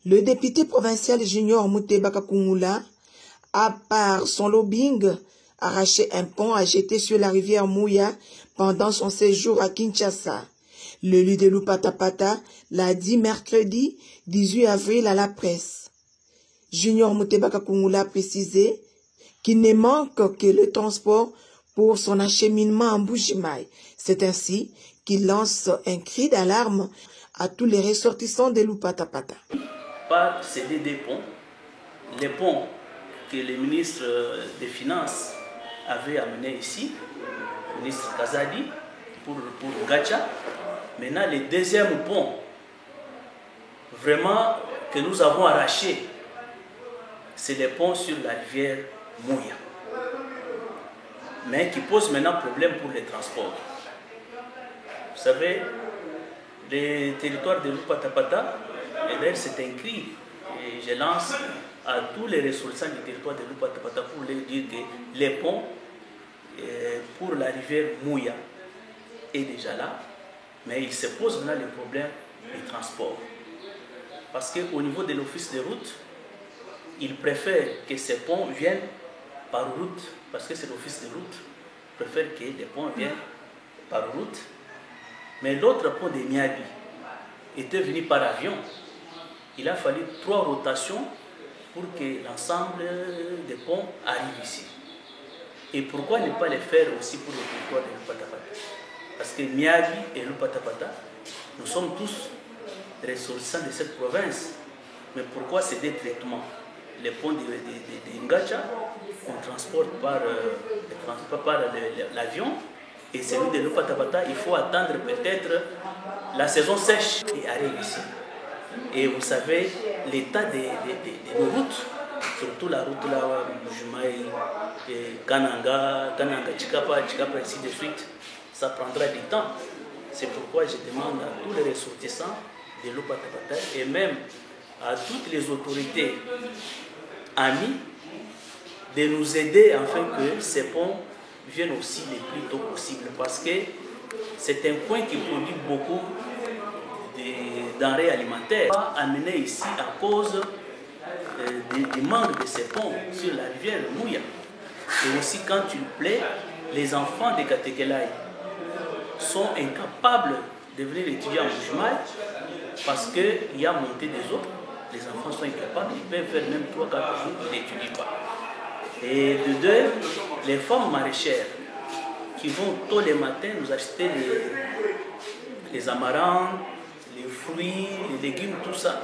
Le député provincial Junior Mutebaka Kungula a, par son lobbying, arraché un pont à jeter sur la rivière Mouya pendant son séjour à Kinshasa. Le leader de Lupatapata l'a dit mercredi 18 avril à la presse. Junior Mutebaka Kungula a précisé qu'il ne manque que le transport pour son acheminement en Mbuji-Mayi. C'est ainsi qu'il lance un cri d'alarme à tous les ressortissants de Lupatapata. Pas céder des ponts, les ponts que le ministre des Finances avait amenés ici, le ministre Kazadi, pour Gacha. Maintenant, le deuxième pont, vraiment, que nous avons arraché, c'est le pont sur la rivière Mouya, mais qui pose maintenant problème pour les transports. Vous savez, les territoires de Lupatapata, c'est un cri, et je lance à tous les ressortissants du territoire de Lupatapata pour leur dire que les ponts pour la rivière Mouya est déjà là, mais il se pose maintenant le problème du transport. Parce qu'au niveau de l'office de route, ils préfèrent que ces ponts viennent par route, parce que c'est l'office de route, préfère que les ponts viennent par route. Mais l'autre pont de Miabi était venu par avion. Il a fallu 3 rotations pour que l'ensemble des ponts arrive ici. Et pourquoi ne pas les faire aussi pour le territoire de Lupatapata? Parce que Miabi et Lupatapata, nous sommes tous ressortissants de cette province. Mais pourquoi c'est des traitements? Les ponts de Ngacha, on transporte par l'avion, et celui de Lupatapata, il faut attendre peut-être la saison sèche et arrive ici. Et vous savez, l'état de nos routes, surtout la route là, Mbuji-Mayi, Kananga, Chikapa, ainsi de suite, ça prendra du temps. C'est pourquoi je demande à tous les ressortissants de Lupatapata et même à toutes les autorités amies de nous aider afin que ces ponts viennent aussi le plus tôt possible, parce que c'est un coin qui produit beaucoup de denrées alimentaires. On va amener ici à cause du manque de ces ponts sur la rivière Mouya. Et aussi quand il plaît, les enfants de Katekelai sont incapables de venir étudier en Mbuji-Mayi parce qu'il y a montée des eaux. Les enfants sont incapables, ils peuvent faire même 3-4 jours, ils n'étudient pas. Et de deux, les femmes maraîchères qui vont tôt le matin nous acheter les amarantes, les fruits, les légumes, tout ça.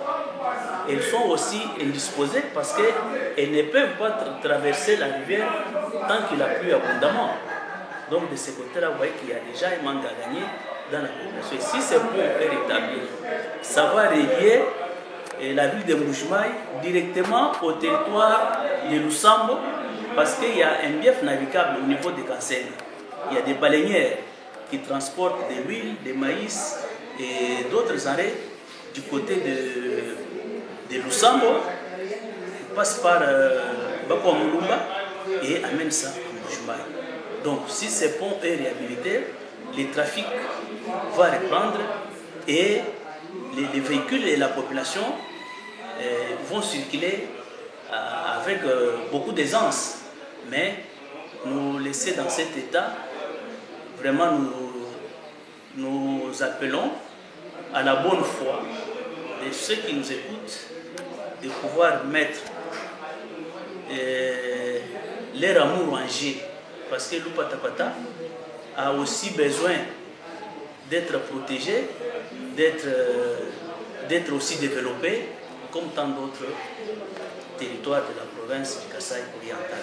Elles sont aussi indisposées parce qu'elles ne peuvent pas traverser la rivière tant qu'il a plu abondamment. Donc de ce côté-là, vous voyez qu'il y a déjà un manque à gagner dans la population. Et si ce pont est rétabli, ça va relier la ville de Mbuji-Mayi directement au territoire de Lusambo, parce qu'il y a un bief navigable au niveau de Kanseng. Il y a des baleinières qui transportent de l'huile, des maïs et d'autres arrêts du côté de Lusambo, qui passent par Bakwamulumba et amènent ça à Mbuji-Mayi. Donc si ce pont est réhabilité, le trafic va reprendre et les véhicules et la population vont circuler avec beaucoup d'aisance. Mais nous laisser dans cet état, vraiment nous appelons à la bonne foi de ceux qui nous écoutent de pouvoir mettre leur amour en jeu, parce que Lupatapata a aussi besoin d'être protégé, d'être aussi développé, comme tant d'autres territoires de la province du Kasaï oriental.